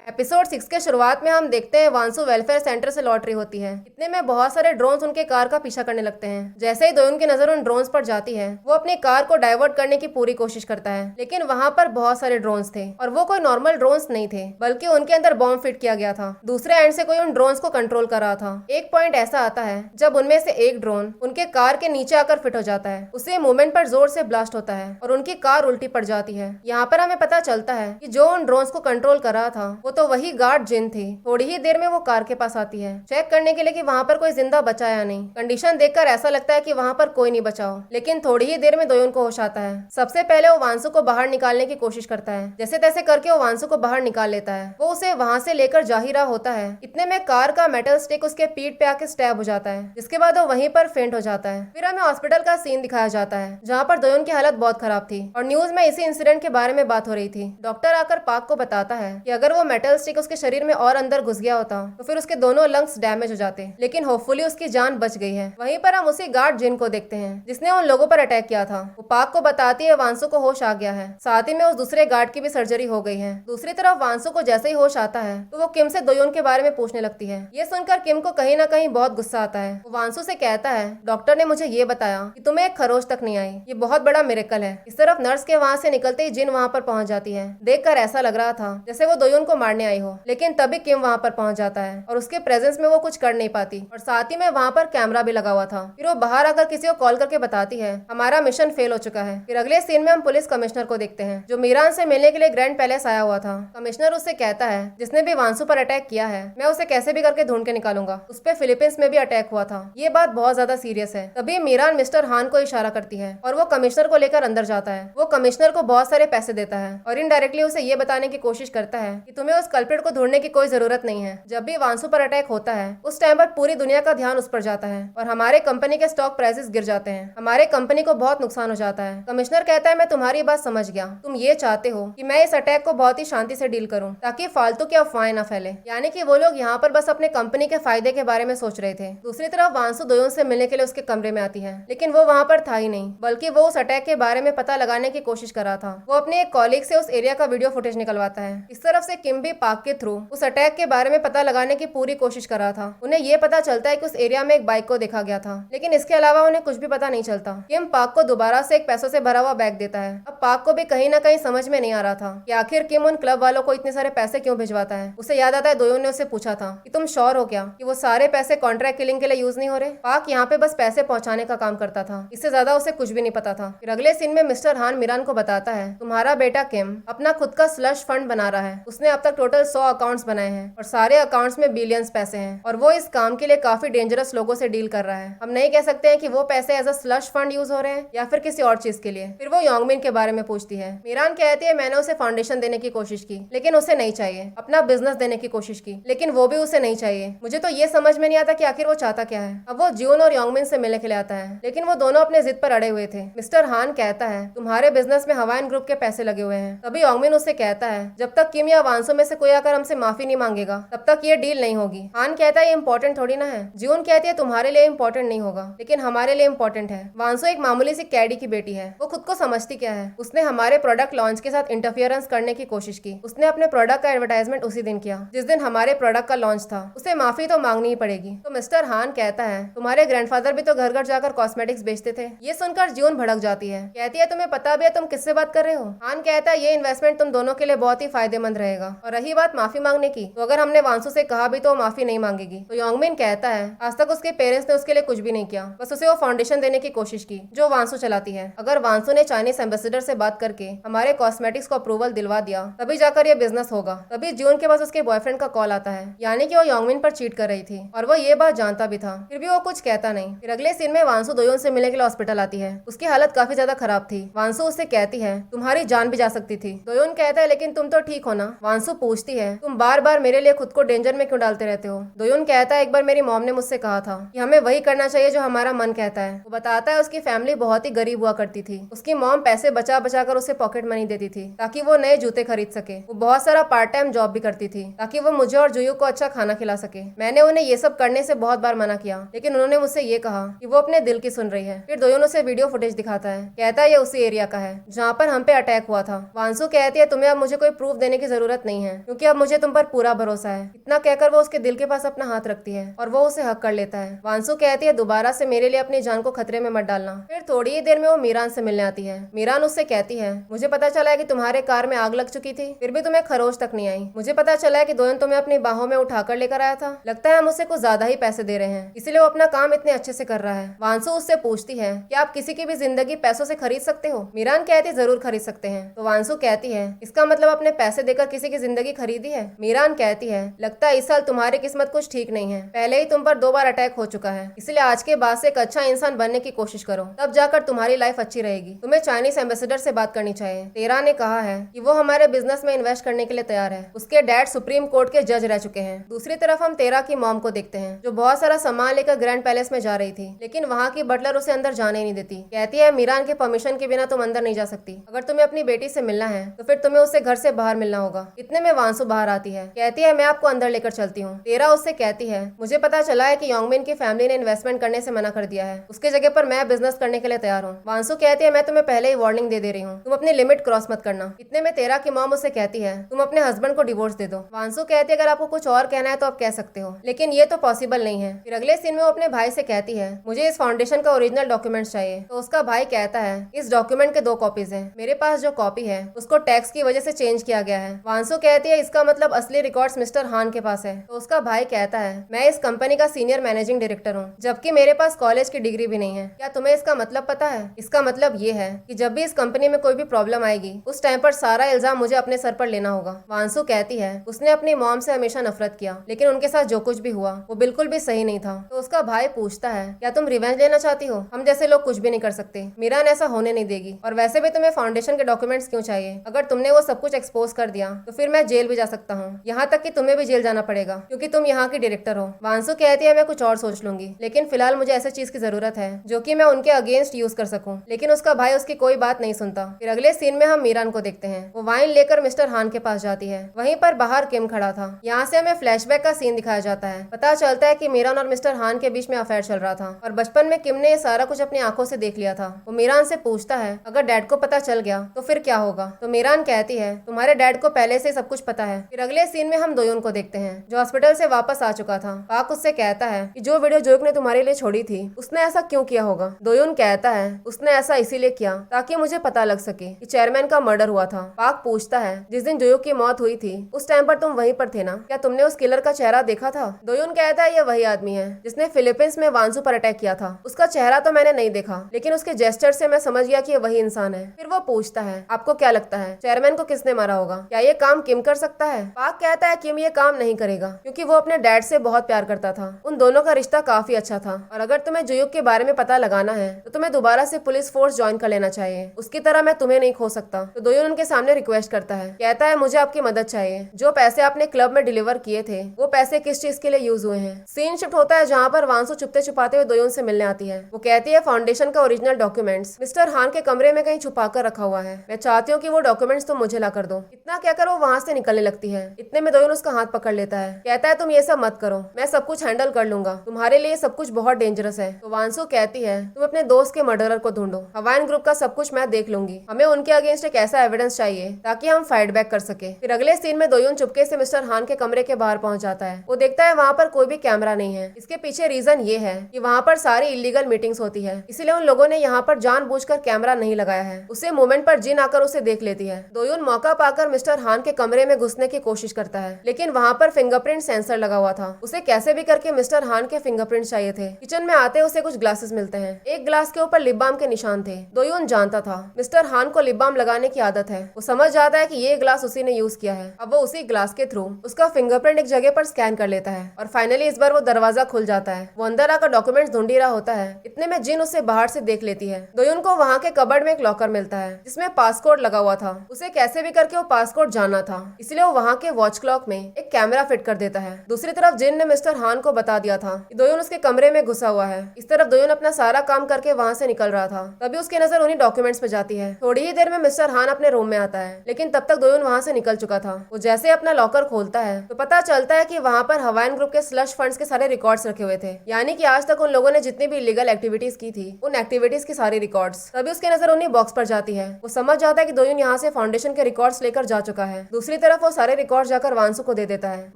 Episode 6 के शुरुआत में हम देखते हैं वांसु वेलफेयर सेंटर से लॉटरी होती है। इतने में बहुत सारे ड्रोन्स उनके कार का पीछा करने लगते हैं। जैसे ही दोयन की नजर उन ड्रोन्स पर जाती है, वो अपनी कार को डाइवर्ट करने की पूरी कोशिश करता है, लेकिन वहाँ पर बहुत सारे ड्रोन्स थे और वो कोई नॉर्मल ड्रोन्स नहीं थे, बल्कि उनके अंदर बॉम्ब फिट किया गया था। दूसरे एंड से कोई उन ड्रोन्स को कंट्रोल कर रहा था। एक पॉइंट ऐसा आता है जब उनमें से एक ड्रोन उनके कार के नीचे आकर फिट हो जाता है। उसे मूवमेंट पर जोर से ब्लास्ट होता है और उनकी कार उल्टी पड़ जाती है। यहाँ पर हमें पता चलता है कि जो उन ड्रोन्स को कंट्रोल कर रहा था वो तो वही गार्ड जिन थी। थोड़ी ही देर में वो कार के पास आती है, चेक करने के लिए कि वहाँ पर कोई जिंदा बचा या नहीं। कंडीशन देखकर ऐसा लगता है कि वहाँ पर कोई नहीं बचा हो, लेकिन थोड़ी ही देर में दोयोन को होश आता है। सबसे पहले वो वांसु को बाहर निकालने की कोशिश करता है। जैसे तैसे करके वो वांसु को बाहर निकाल लेता है। वो उसे वहाँ से लेकर जा ही रहा होता है, इतने में कार का मेटल स्टिक उसके पीठ पे आके स्टैब हो जाता है, जिसके बाद वो वहीं पर फेंट हो जाता है। फिर हमें हॉस्पिटल का सीन दिखाया जाता है, जहाँ पर दोयोन की हालत बहुत खराब थी और न्यूज में इसी इंसिडेंट के बारे में बात हो रही थी। डॉक्टर आकर पाक को बताता है कि अगर वो मेटल स्टिक उसके शरीर में और अंदर घुस गया होता तो फिर उसके दोनों लंग्स डैमेज हो जाते, लेकिन होपफुली उसकी जान बच गई है। वहीं पर हम उसी गार्ड जिन को देखते हैं जिसने उन लोगों पर अटैक किया था। वो पाक को बताती है वांसु को होश आ गया है, साथ ही में उस दूसरे गार्ड की भी सर्जरी हो गई है। दूसरी तरफ वांसु को जैसे ही होश आता है तो वो किम से दोयोन के बारे में पूछने लगती है। ये सुनकर किम को कहीं ना कहीं बहुत गुस्सा आता है। वो वांसु से कहता है, डॉक्टर ने मुझे ये बताया कि तुम्हें एक खरोच तक नहीं आई, ये बहुत बड़ा मिरेकल है। इस तरफ नर्स के वहाँ से निकलते ही जिन वहाँ पर पहुंच जाती है। देखकर ऐसा लग रहा था जैसे वो दोयोन को मारने आई हो, लेकिन तभी किम वहाँ पर पहुंच जाता है और उसके प्रेजेंस में वो कुछ कर नहीं पाती। और साथ ही में वहाँ पर कैमरा भी लगा हुआ था। फिर वो बाहर आकर किसी को कॉल करके बताती है हमारा मिशन फेल हो चुका है। फिर अगले सीन में हम पुलिस कमिश्नर को देखते हैं, जो मीरान से मिलने के लिए ग्रैंड पैलेस आया हुआ था। कमिश्नर उससे कहता है जिसने भी वांसु पर अटैक किया है मैं उसे कैसे भी करके ढूंढ के निकालूंगा। उस पर फिलीपींस में भी अटैक हुआ था, ये बात बहुत ज्यादा सीरियस है। तभी मीरान मिस्टर हान को इशारा करती है और वो कमिश्नर को लेकर अंदर जाता है। वो कमिश्नर को बहुत सारे पैसे देता है और इनडायरेक्टली उसे ये बताने की कोशिश करता है कि तुम्हें उस कल्प्रिट को ढूंढने की कोई जरूरत नहीं है। जब भी वांसु पर अटैक होता है उस टाइम पर पूरी दुनिया का ध्यान उस पर जाता है और हमारे कंपनी के स्टॉक प्राइसेस गिर जाते हैं। हमारे कंपनी को बहुत नुकसान हो जाता है। कमिश्नर कहता है मैं तुम्हारी बात समझ गया, तुम ये चाहते हो कि मैं इस अटैक को बहुत ही शांति से डील करूं ताकि फालतू की अफवाहें न फैले। यानी कि वो लोग यहाँ पर बस अपने कंपनी के फायदे के बारे में सोच रहे थे। दूसरी तरफ वांसु दोयोन से मिलने के लिए उसके कमरे में आती है, लेकिन वो वहाँ पर था ही नहीं, बल्कि वो उस अटैक के बारे में पता लगाने की कोशिश कर रहा था। वो अपने एक कॉलीग से उस एरिया का वीडियो फुटेज निकलवाता है। इस तरफ से किम भी पाक के थ्रू उस अटैक के बारे में पता लगाने की पूरी कोशिश कर रहा था। उन्हें ये पता चलता है कि उस एरिया में एक बाइक को देखा गया था, लेकिन इसके अलावा उन्हें कुछ भी पता नहीं चलता। किम पाक को दोबारा से एक पैसों से भरा हुआ बैग देता है। अब पाक को भी कहीं ना कहीं समझ में नहीं आ रहा था कि आखिर किम उन क्लब वालों को इतने सारे पैसे क्यों भिजवाता है। उसे याद आता है दोयोन ने उससे पूछा था कि तुम श्योर हो क्या कि वो सारे पैसे कॉन्ट्रैक्ट किलिंग के लिए यूज नहीं हो रहे। पाक यहाँ पे बस पैसे पहुंचाने का काम करता था, इससे ज्यादा उसे कुछ भी नहीं पता था। फिर अगले सीन में मिस्टर हान मीरान को बताता है तुम्हारा बेटा किम अपना खुद का स्लश फंड बना रहा है। उसने अब तक टोटल 100 अकाउंट्स बनाए हैं और सारे अकाउंट्स में बिलियंस पैसे हैं और वो इस काम के लिए काफी डेंजरस लोगों से डील कर रहा है। हम नहीं कह सकते हैं कि वो पैसे as a slush fund use हो रहे हैं या फिर किसी और चीज के लिए। फिर वो योंगमिन के बारे में पूछती है। मीरान कहती है मैंने उसे फाउंडेशन देने की कोशिश की, लेकिन उसे नहीं चाहिए। अपना बिजनेस देने की कोशिश की, लेकिन वो भी उसे नहीं चाहिए। मुझे तो ये समझ में नहीं आता कि आखिर वो चाहता क्या है। अब वो जियोन और योंगमिन से मिलने के लिए आता है, लेकिन वो दोनों अपने जिद पर अड़े हुए थे। मिस्टर हान कहता है तुम्हारे बिजनेस में हवाइन ग्रुप के पैसे लगे हुए हैं। तभी योंगमिन उससे कहता है जब तक किम या वांसु में से कोई आकर हमसे माफी नहीं मांगेगा तब तक ये डील नहीं होगी। हान कहता है ये इंपॉर्टेंट थोड़ी ना है। जियोन कहती है तुम्हारे लिए इंपॉर्टेंट नहीं होगा, लेकिन हमारे लिए इंपॉर्टेंट है। वांसु एक मामूली सी कैडी की बेटी है, वो खुद को समझती क्या है। उसने हमारे प्रोडक्ट लॉन्च के साथ इंटरफियरेंस करने की कोशिश की। उसने अपने प्रोडक्ट का एडवर्टाइजमेंट उसी दिन किया जिस दिन हमारे प्रोडक्ट का लॉन्च था। उसे माफी तो मांगनी ही पड़ेगी। तो मिस्टर हान कहता है तुम्हारे ग्रैंडफादर भी तो घर घर जाकर कॉस्मेटिक्स बेचते थे। ये सुनकर जियोन भड़क जाती है, कहती है तुम्हें पता भी है तुम किससे बात कर रहे हो। हान कहता है ये इन्वेस्टमेंट तुम दोनों के लिए बहुत ही फायदेमंद रहेगा। और रही बात माफी मांगने की, तो अगर हमने वांसु से कहा भी तो वो माफी नहीं मांगेगी। तो योंगमिन कहता है आज तक उसके पेरेंट्स ने उसके लिए कुछ भी नहीं किया, बस उसे वो फाउंडेशन देने की कोशिश की जो वांसु चलाती है। अगर वांसु ने चाइनीज एम्बेसडर से बात करके हमारे कॉस्मेटिक्स को अप्रूवल दिलवा दिया तभी जाकर ये बिजनेस होगा। तभी जियोन के पास उसके बॉयफ्रेंड का कॉल आता है, यानी कि वो योंगमिन पर चीट कर रही थी और वो ये बात जानता भी था, फिर भी वो कुछ कहता नहीं। फिर अगले सीन में वांसु दोयोन से मिलने के लिए हॉस्पिटल आती है। उसकी हालत काफी ज्यादा खराब थी। वांसु उससे कहती है तुम्हारी जान भी जा सकती थी। दोयोन कहता है लेकिन तुम तो ठीक हो ना। वांसु पूछती है तुम बार बार मेरे लिए खुद को डेंजर में क्यों डालते रहते हो। दोयोन कहता है एक बार मेरी मॉम ने मुझसे कहा था कि हमें वही करना चाहिए जो हमारा मन कहता है। वो बताता है उसकी फैमिली बहुत ही गरीब हुआ करती थी। उसकी मॉम पैसे बचा बचा कर उसे पॉकेट मनी देती थी ताकि वो नए जूते खरीद सके। वो बहुत सारा पार्ट टाइम जॉब भी करती थी ताकि वो मुझे और जुयू को अच्छा खाना खिला सके। मैंने उन्हें ये सब करने से बहुत बार मना किया, लेकिन उन्होंने मुझसे ये कहा कि वो अपने दिल की सुन रही है। फिर दोनों से वीडियो फुटेज दिखाता है, कहता है ये उसी एरिया का है जहाँ पर हम पे अटैक हुआ था। वांसु कहती है तुम्हें अब मुझे कोई प्रूफ देने की जरूरत नहीं है, क्योंकि अब मुझे तुम पर पूरा भरोसा है। इतना कहकर वो उसके दिल के पास अपना हाथ रखती है और वो उसे हक कर लेता है। वांसु कहती है, दोबारा से मेरे लिए अपनी जान को खतरे में मत डालना। फिर थोड़ी ही देर में वो मीरान से मिलने आती है। मीरान उससे कहती है, मुझे पता चला है कि तुम्हारे कार में आग लग चुकी थी, फिर भी तुम्हें खरोच तक नहीं आई। मुझे पता चला है कि दोयन तुम्हें अपनी बाहों में उठाकर लेकर आया था। लगता है हम उसे कुछ ज्यादा ही पैसे दे रहे हैं, इसीलिए वो अपना काम इतने अच्छे से कर रहा है। वांसु उससे पूछती है कि आप किसी की भी जिंदगी पैसों से खरीद सकते हो? मीरान कहती है, जरूर खरीद सकते हैं। तो वांसु कहती है, इसका मतलब अपने पैसे देकर किसी की जिंदगी खरीदी है? मीरान कहती है, लगता है इस साल तुम्हारी किस्मत कुछ ठीक नहीं है। पहले ही तुम पर 2 बार अटैक हो चुका है, इसलिए आज के बाद से एक अच्छा इंसान बनने की कोशिश करो, तब जाकर तुम्हारी लाइफ अच्छी रहेगी। तुम्हें चाइनीज एम्बेसडर से बात करनी चाहिए। तेरा ने कहा है कि वो हमारे बिजनेस में इन्वेस्ट करने के लिए तैयार है। उसके डैड सुप्रीम कोर्ट के जज रह चुके हैं। दूसरी तरफ हम तेरा की मॉम को देखते हैं, जो बहुत सारा सामान लेकर ग्रैंड पैलेस में जा रही थी, लेकिन वहाँ की बटलर उसे अंदर जाने नहीं देती। कहती है, मीरान के परमिशन के बिना तुम अंदर नहीं जा सकती। अगर तुम्हें अपनी बेटी से मिलना है तो फिर तुम्हें उससे घर से बाहर मिलना होगा। इतने में वांसु बाहर आती है। कहती है, मैं आपको अंदर लेकर चलती हूँ। तेरा उससे कहती है, मुझे पता चला है कि योंगमिन की फैमिली ने इन्वेस्टमेंट करने से मना कर दिया है। उसके जगह पर मैं बिजनेस करने के लिए तैयार हूँ। वांसु कहती है, मैं तुम्हें पहले ही वार्निंग दे रही हूँ, तुम अपनी लिमिट क्रॉस मत करना। इतने में तेरा की मॉम उसे कहती है, तुम अपने हस्बैंड को डिवोर्स दे दो। वांसु कहती है, अगर आपको कुछ और कहना है तो आप कह सकते हो, लेकिन ये तो पॉसिबल नहीं है। फिर अगले सीन में वो अपने भाई से कहती है, मुझे इस फाउंडेशन का ओरिजिनल डॉक्यूमेंट चाहिए। तो उसका भाई कहता है, इस डॉक्यूमेंट के 2 कॉपीज हैं। मेरे पास जो कॉपी है उसको टैक्स की वजह से चेंज किया गया है। वांसु कहती है, इसका मतलब असली रिकॉर्ड्स मिस्टर हान के पास है। तो उसका भाई कहता है, मैं इस कंपनी का सीनियर मैनेजिंग डायरेक्टर हूँ, जबकि मेरे पास कॉलेज की डिग्री भी नहीं है। क्या तुम्हें इसका मतलब पता है? इसका मतलब ये है कि जब भी इस कंपनी में कोई भी प्रॉब्लम आएगी, उस टाइम पर सारा इल्जाम मुझे अपने सर पर लेना होगा। वांसु कहती है, उसने अपनी मॉम से हमेशा नफरत किया, लेकिन उनके साथ जो कुछ भी हुआ वो बिल्कुल भी सही नहीं था। तो उसका भाई पूछता है, क्या तुम रिवेंज लेना चाहती हो? हम जैसे लोग कुछ भी नहीं कर सकते। मीरान ऐसा होने नहीं देगी। और वैसे भी तुम्हें फाउंडेशन के डॉक्यूमेंट्स क्यों चाहिए? अगर तुमने वो सब कुछ एक्सपोज कर दिया तो फिर मैं जेल भी जा सकता हूँ, यहाँ तक कि तुम्हें भी जेल जाना पड़ेगा, क्योंकि तुम यहाँ की डायरेक्टर हो। वांसु कहती है, मैं कुछ और सोच लूंगी, लेकिन फिलहाल मुझे ऐसी चीज की जरूरत है जो कि मैं उनके अगेंस्ट यूज कर सकूं। लेकिन उसका भाई उसकी कोई बात नहीं सुनता। फिर अगले सीन में हम मीरान को देखते हैं। वो वाइन लेकर मिस्टर हान के पास जाती है। वहीं पर बाहर किम खड़ा था। यहाँ से हमें फ्लैशबैक का सीन दिखाया जाता है। पता चलता है कि मीरान और मिस्टर हान के बीच में अफेयर चल रहा था और बचपन में किम ने ये सारा कुछ अपनी आंखों से देख लिया था। वो मीरान से पूछता है, अगर डैड को पता चल गया तो फिर क्या होगा? तो मीरान कहती है, तुम्हारे डैड को पहले से सब कुछ पता है। फिर अगले सीन में हम दोयोन को देखते हैं, जो हॉस्पिटल से वापस आ चुका था। पाक उससे कहता है कि जो वीडियो जोक ने तुम्हारे लिए छोड़ी थी, उसने ऐसा क्यों किया होगा? दोयोन कहता है, उसने ऐसा इसीलिए किया ताकि मुझे पता लग सके कि चेयरमैन का मर्डर हुआ था। पाक पूछता है, जिस दिन जोयो की मौत हुई थी उस टाइम पर तुम वहीं पर थे ना? क्या तुमने उस किलर का चेहरा देखा था? दोयोन कहता है, ये वही आदमी है जिसने फिलीपींस में वांसु पर अटैक किया था। उसका चेहरा तो मैंने नहीं देखा, लेकिन उसके जेस्चर से मैं समझ गया कि ये वही इंसान है। फिर वो पूछता है, आपको क्या लगता है चेयरमैन को किसने मारा होगा? क्या ये काम किम कर सकता है? पाक कहता है, किम ये काम नहीं करेगा, क्योंकि वो अपने डैड से बहुत प्यार करता था। उन दोनों का रिश्ता काफी अच्छा था, और अगर तुम्हें जुयुक के बारे में पता लगाना है तो तुम्हें दोबारा से पुलिस फोर्स ज्वाइन कर लेना चाहिए। उसकी तरह मैं तुम्हें नहीं खो सकता। तो दोयोन उनके सामने रिक्वेस्ट करता है, कहता है, मुझे आपकी मदद चाहिए। जो पैसे आपने क्लब में डिलीवर किए थे वो पैसे किस चीज के लिए यूज हुए हैं? सीन शिफ्ट होता है, जहाँ पर वांसु चुपते छुपाते हुए दोयोन से मिलने आती है। वो कहती है, फाउंडेशन का ओरिजिनल डॉक्यूमेंट्स मिस्टर हान के कमरे में कहीं छुपा कर रखा हुआ है। मैं चाहती हूँ कि वो डॉक्यूमेंट्स तुम मुझे ला कर दो। इतना कहकर वो वहाँ से निकलने लगती है। इतने में दोयोन उसका हाथ पकड़ लेता है। कहता है, तुम ये सब मत करो, मैं सब कुछ हैंडल कर लूंगा। तुम्हारे लिए सब कुछ बहुत डेंजरस है। तो वांसु कहती है, तुम अपने दोस्त के मर्डरर को ढूंढो, हवाइन ग्रुप का सब कुछ मैं देख लूंगी। हमें उनके अगेंस्ट एक ऐसा एविडेंस चाहिए ताकि हम फाइट बैक कर सके। फिर अगले सीन में दोयोन चुपके से मिस्टर हान के कमरे के बाहर पहुंच जाता है। वो देखता है वहाँ पर कोई भी कैमरा नहीं है। इसके पीछे रीजन ये है कि वहाँ पर सारी इलीगल मीटिंग्स होती है, इसलिए उन लोगों ने यहाँ पर जानबूझकर कैमरा नहीं लगाया है। उसे मोमेंट पर जिन आकर उसे देख लेती है। दोयोन मौका पाकर मिस्टर हान के कमरे में घुसने की कोशिश करता है, लेकिन वहाँ पर फिंगरप्रिंट सेंसर लगा हुआ था। उसे कैसे भी करके मिस्टर हान के फिंगरप्रिंट चाहिए थे। किचन में आते उसे कुछ ग्लासेस मिलते हैं। एक ग्लास के ऊपर लिप बाम के निशान थे। दोयोन जानता था मिस्टर हान को लिप बाम लगाने की आदत है। वो समझ जाता है कि ये ग्लास उसी ने यूज किया है। अब वो उसी ग्लास के थ्रू उसका फिंगरप्रिंट एक जगह पर स्कैन कर लेता है और फाइनली इस बार वो दरवाजा खुल जाता है। वो अंदर आकर डॉक्यूमेंट्स ढूंढ ही रहा होता है। इतने में जिन उसे बाहर से देख लेती है। दोयोन को वहाँ के कबर्ड में एक लॉकर मिलता है जिसमें पासकोड लगा हुआ था। उसे कैसे भी करके वो पासकोड जानना था, इसलिए वो वहाँ के वॉच क्लॉक में एक कैमरा फिट कर देता है। दूसरी तरफ जिन ने मिस्टर हान को बता दिया था कि दोयोन उसके कमरे में घुसा हुआ है। इस तरफ दोयोन अपना सारा काम करके वहाँ से निकल रहा था। तभी उसकी नजर उन्हीं डॉक्यूमेंट्स पे जाती है। थोड़ी ही देर में मिस्टर हान अपने रूम में आता है, लेकिन तब तक दोयोन वहाँ से निकल चुका था। वो जैसे अपना लॉकर खोलता है तो पता चलता है कि वहाँ पर हवाइन ग्रुप के स्लश फंड्स के सारे रिकॉर्ड्स रखे हुए थे, यानी कि आज तक उन लोगों ने जितनी भी इलीगल एक्टिविटीज की थी उन एक्टिविटीज की सारी रिकॉर्ड्स। तभी उसकी नजर उन्हीं बॉक्स पर जाती है। वो समझ जाता है कि दोयोन यहाँ से फाउंडेशन के रिकॉर्ड्स लेकर जा चुका है। दूसरी तरफ वो सारे रिकॉर्ड जाकर वांसु को दे देता है।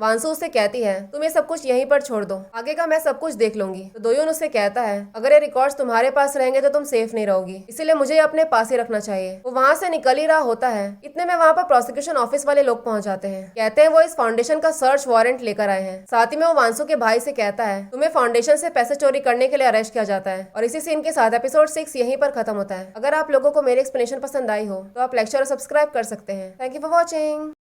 वांसु उससे कहती है तुम ये सब कुछ यहीं पर छोड़ दो, आगे का मैं सब कुछ देख लूंगी। तो दोयुन उससे कहता है अगर ये रिकॉर्ड्स तुम्हारे पास रहेंगे तो तुम सेफ नहीं रहोगी, इसीलिए मुझे ये अपने पास ही रखना चाहिए। वो वहाँ से निकल ही रहा होता है, इतने में वहाँ पर प्रोसिक्यूशन ऑफिस वाले लोग पहुंच जाते हैं। कहते हैं वो इस फाउंडेशन का सर्च वारंट लेकर आए हैं। साथ ही में वो वांसु के भाई से कहता है तुम्हें फाउंडेशन से पैसे चोरी करने के लिए अरेस्ट किया जाता है। और इसी सीन के साथ एपिसोड 6 यहीं पर खत्म होता है। अगर आप लोगों को मेरी एक्सप्लेनेशन पसंद आई हो तो आप लाइक शेयर और सब्सक्राइब कर सकते हैं। Thank you for watching.